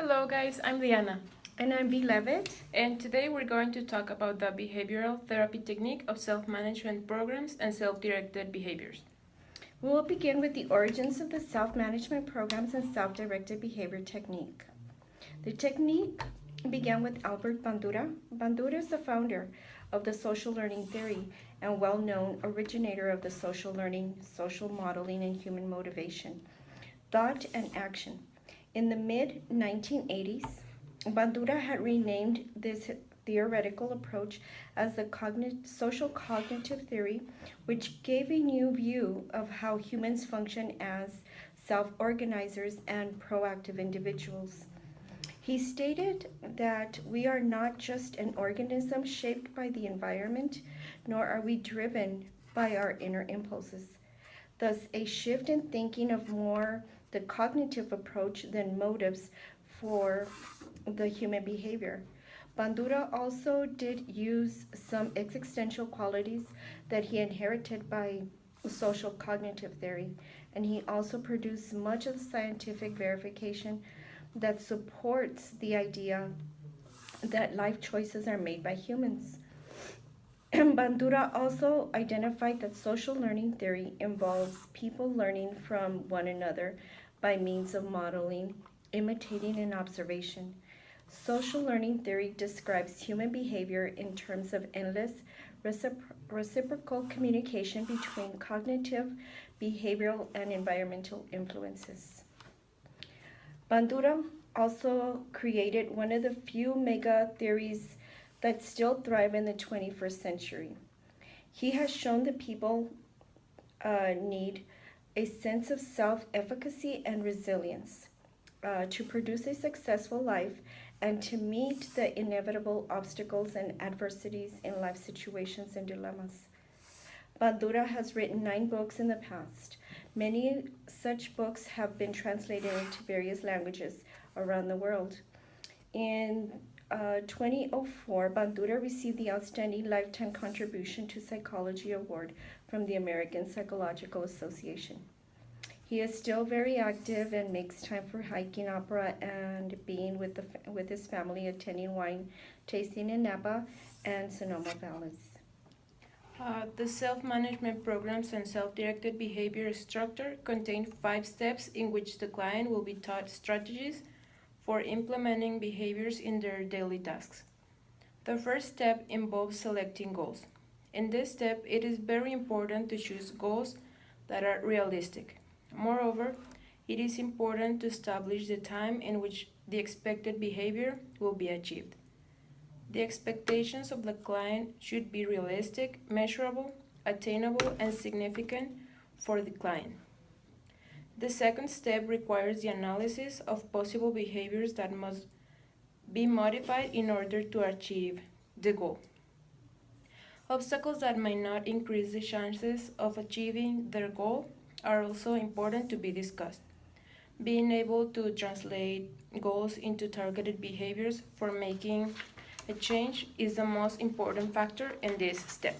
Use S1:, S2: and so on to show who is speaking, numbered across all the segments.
S1: Hello guys, I'm Diana,
S2: And I'm V. Levitt.
S1: and today we're going to talk about the behavioral therapy technique of self-management programs and self-directed behaviors.
S2: We will begin with the origins of the self-management programs and self-directed behavior technique. The technique began with Albert Bandura. Bandura is the founder of the social learning theory and well-known originator of the social learning, social modeling, and human motivation, thought and action. In the mid-1980s, Bandura had renamed this theoretical approach as the social cognitive theory, which gave a new view of how humans function as self-organizers and proactive individuals. He stated that we are not just an organism shaped by the environment, nor are we driven by our inner impulses. Thus, a shift in thinking of more the cognitive approach than motives for the human behavior. Bandura also did use some existential qualities that he inherited by social cognitive theory, and he also produced much of the scientific verification that supports the idea that life choices are made by humans. Bandura also identified that social learning theory involves people learning from one another by means of modeling, imitating, and observation. Social learning theory describes human behavior in terms of endless reciprocal communication between cognitive, behavioral, and environmental influences. Bandura also created one of the few mega theories that still thrive in the 21st century. He has shown that people need a sense of self efficacy and resilience to produce a successful life and to meet the inevitable obstacles and adversities in life situations and dilemmas. Bandura has written 9 books in the past. Many such books have been translated into various languages around the world. In 2004, Bandura received the Outstanding Lifetime Contribution to Psychology Award from the American Psychological Association. He is still very active and makes time for hiking, opera, and being with his family, attending wine tasting in Napa and Sonoma Valleys.
S1: The self-management programs and self-directed behavior structure contain 5 steps in which the client will be taught strategies for implementing behaviors in their daily tasks. The first step involves selecting goals. In this step, it is very important to choose goals that are realistic. Moreover, it is important to establish the time in which the expected behavior will be achieved. The expectations of the client should be realistic, measurable, attainable, and significant for the client. The second step requires the analysis of possible behaviors that must be modified in order to achieve the goal. Obstacles that may not increase the chances of achieving their goal are also important to be discussed. Being able to translate goals into targeted behaviors for making a change is the most important factor in this step.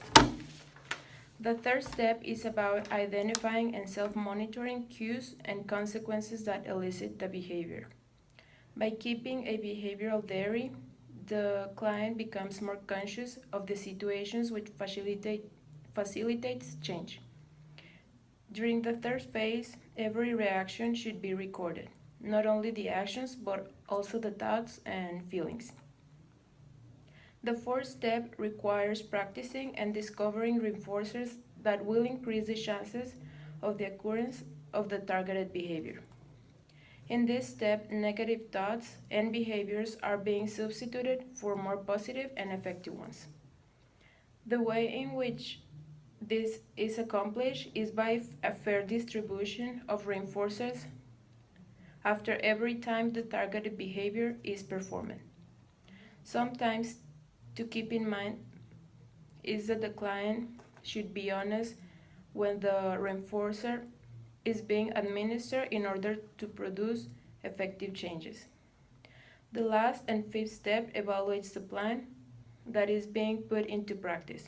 S1: The third step is about identifying and self-monitoring cues and consequences that elicit the behavior. By keeping a behavioral diary, the client becomes more conscious of the situations which facilitates change. During the third phase, every reaction should be recorded, not only the actions but also the thoughts and feelings. The fourth step requires practicing and discovering reinforcers that will increase the chances of the occurrence of the targeted behavior. In this step, negative thoughts and behaviors are being substituted for more positive and effective ones. The way in which this is accomplished is by a fair distribution of reinforcers after every time the targeted behavior is performed. Sometimes to keep in mind is that the client should be honest when the reinforcer is being administered in order to produce effective changes. The last and fifth step evaluates the plan that is being put into practice.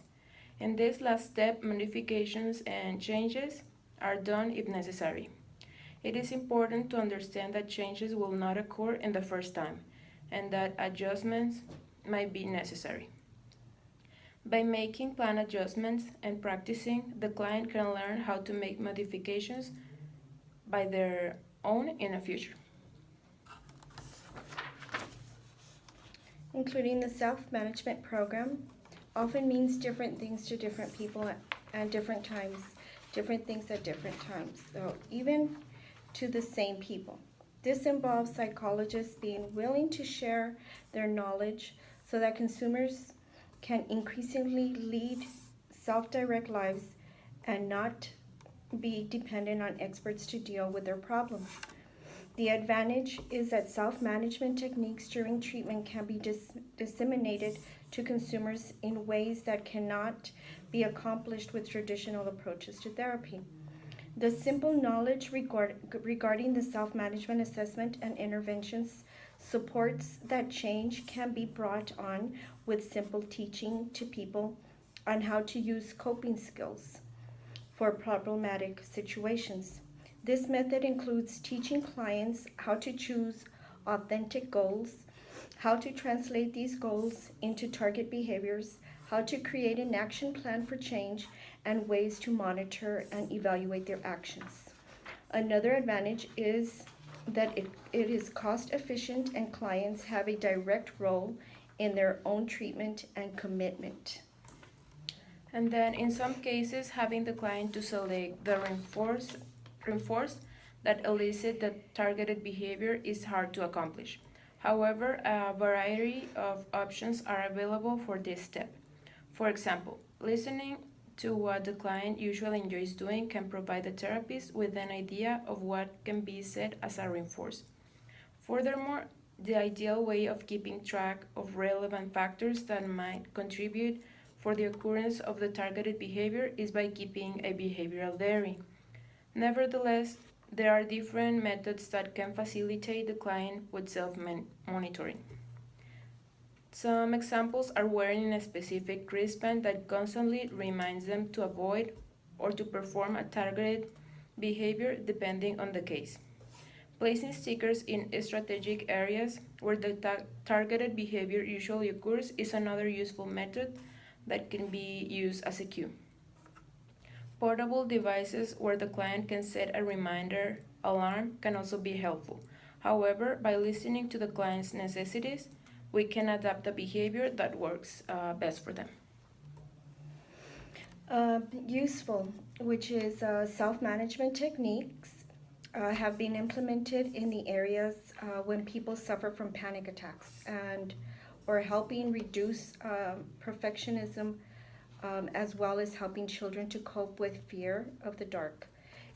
S1: In this last step, modifications and changes are done if necessary. It is important to understand that changes will not occur in the first time and that adjustments might be necessary. By making plan adjustments and practicing, the client can learn how to make modifications by their own in the future.
S2: Including the self-management program often means different things to different people at different times, different things at different times, so even to the same people. This involves psychologists being willing to share their knowledge so that consumers can increasingly lead self-direct lives and not be dependent on experts to deal with their problems. The advantage is that self-management techniques during treatment can be disseminated to consumers in ways that cannot be accomplished with traditional approaches to therapy. The simple knowledge regarding the self-management assessment and interventions supports that change can be brought on with simple teaching to people on how to use coping skills for problematic situations. This method includes teaching clients how to choose authentic goals, how to translate these goals into target behaviors, how to create an action plan for change, and ways to monitor and evaluate their actions. Another advantage is that it is cost efficient and clients have a direct role in their own treatment and commitment.
S1: And then, in some cases, having the client to select the reinforce that elicit the targeted behavior is hard to accomplish. However, a variety of options are available for this step. For example, listening to what the client usually enjoys doing can provide the therapist with an idea of what can be said as a reinforce. Furthermore, the ideal way of keeping track of relevant factors that might contribute for the occurrence of the targeted behavior is by keeping a behavioral diary. Nevertheless, there are different methods that can facilitate the client with self monitoring. Some examples are wearing a specific wristband that constantly reminds them to avoid or to perform a targeted behavior depending on the case. Placing stickers in strategic areas where the targeted behavior usually occurs is another useful method that can be used as a cue. Portable devices where the client can set a reminder alarm can also be helpful. However, by listening to the client's necessities, we can adapt the behavior that works best for them.
S2: Useful, which is self-management techniques, have been implemented in the areas when people suffer from panic attacks and or helping reduce perfectionism as well as helping children to cope with fear of the dark.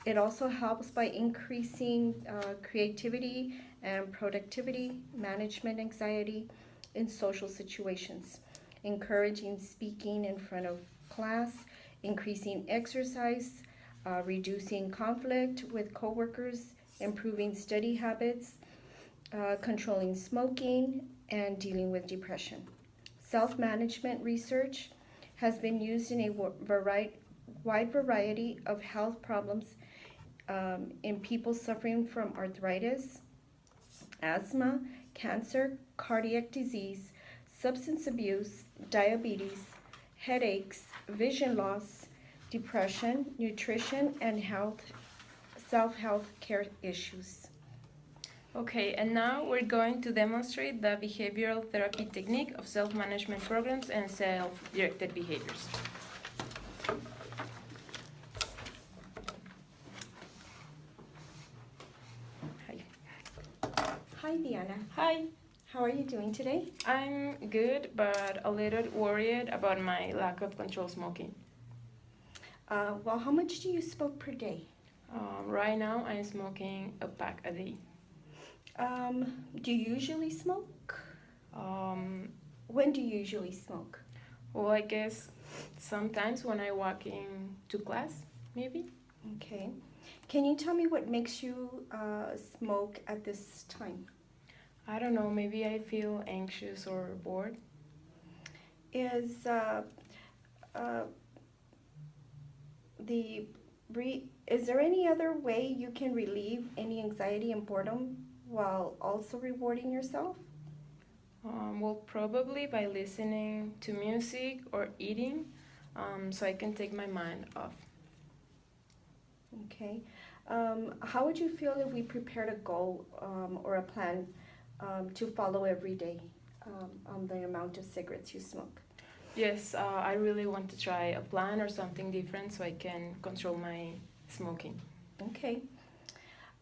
S2: It also helps by increasing creativity and productivity, management anxiety in social situations, encouraging speaking in front of class, increasing exercise, reducing conflict with coworkers, improving study habits, controlling smoking, and dealing with depression. Self management research has been used in a wide variety of health problems in people suffering from arthritis, asthma, cancer, cardiac disease, substance abuse, diabetes, headaches, vision loss, depression, nutrition, and self-health care issues.
S1: Okay, and now we're going to demonstrate the behavioral therapy technique of self-management programs and self-directed behaviors. Hi.
S2: Hi, Diana.
S1: Hi.
S2: How are you doing today?
S1: I'm good, but a little worried about my lack of control smoking.
S2: Well, how much do you smoke per day?
S1: Right now, I'm smoking a pack a day.
S2: Do you usually smoke?
S1: Um,
S2: When do you usually smoke?
S1: well, I guess sometimes when I walk in to class, maybe.
S2: Okay. Can you tell me what makes you smoke at this time?
S1: I don't know, maybe I feel anxious or bored.
S2: Is the Bree, is there any other way you can relieve any anxiety and boredom while also rewarding yourself?
S1: Well, probably by listening to music or eating, so I can take my mind off.
S2: Okay. How would you feel if we prepared a goal or a plan to follow every day on the amount of cigarettes you smoke?
S1: Yes, I really want to try a plan or something different so I can control my smoking.
S2: Okay.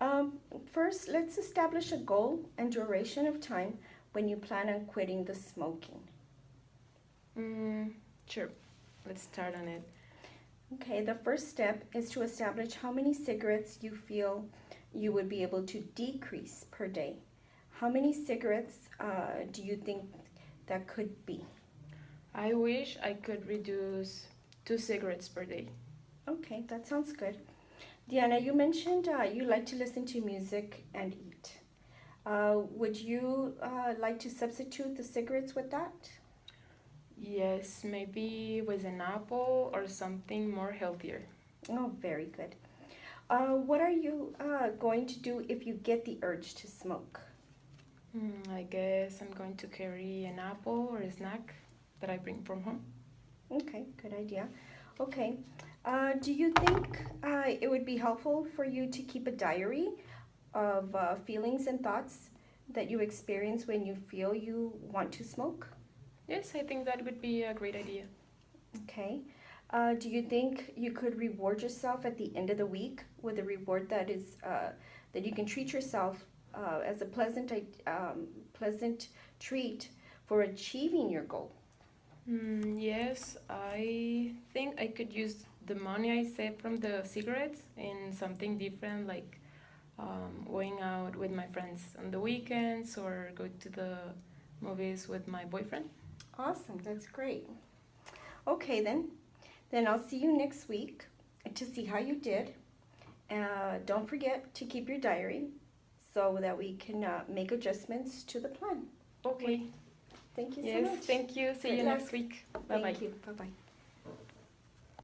S2: Um, First, let's establish a goal and duration of time when you plan on quitting the smoking.
S1: Mm, sure, let's start on it.
S2: Okay, the first step is to establish how many cigarettes you feel you would be able to decrease per day. How many cigarettes do you think that could be?
S1: I wish I could reduce 2 cigarettes per day.
S2: Okay, that sounds good. Diana, you mentioned you like to listen to music and eat. Would you like to substitute the cigarettes with that?
S1: Yes, maybe with an apple or something more healthier.
S2: Oh, very good. What are you going to do if you get the urge to smoke?
S1: I guess I'm going to carry an apple or a snack that I bring from home.
S2: Okay, good idea. Okay, do you think it would be helpful for you to keep a diary of feelings and thoughts that you experience when you feel you want to smoke?
S1: Yes, I think that would be a great idea.
S2: Okay. Do you think you could reward yourself at the end of the week with a reward that is that you can treat yourself as a pleasant treat for achieving your goal?
S1: Yes, I think I could use the money I saved from the cigarettes in something different, like going out with my friends on the weekends or go to the movies with my boyfriend.
S2: Awesome, that's great. Okay, then I'll see you next week to see how you did. Don't forget to keep your diary so that we can make adjustments to the plan.
S1: Okay.
S2: Thank you so
S1: Yes,
S2: much.
S1: thank you. See
S2: Good
S1: you
S2: luck.
S1: next week. Bye bye.
S2: Thank you. Bye bye.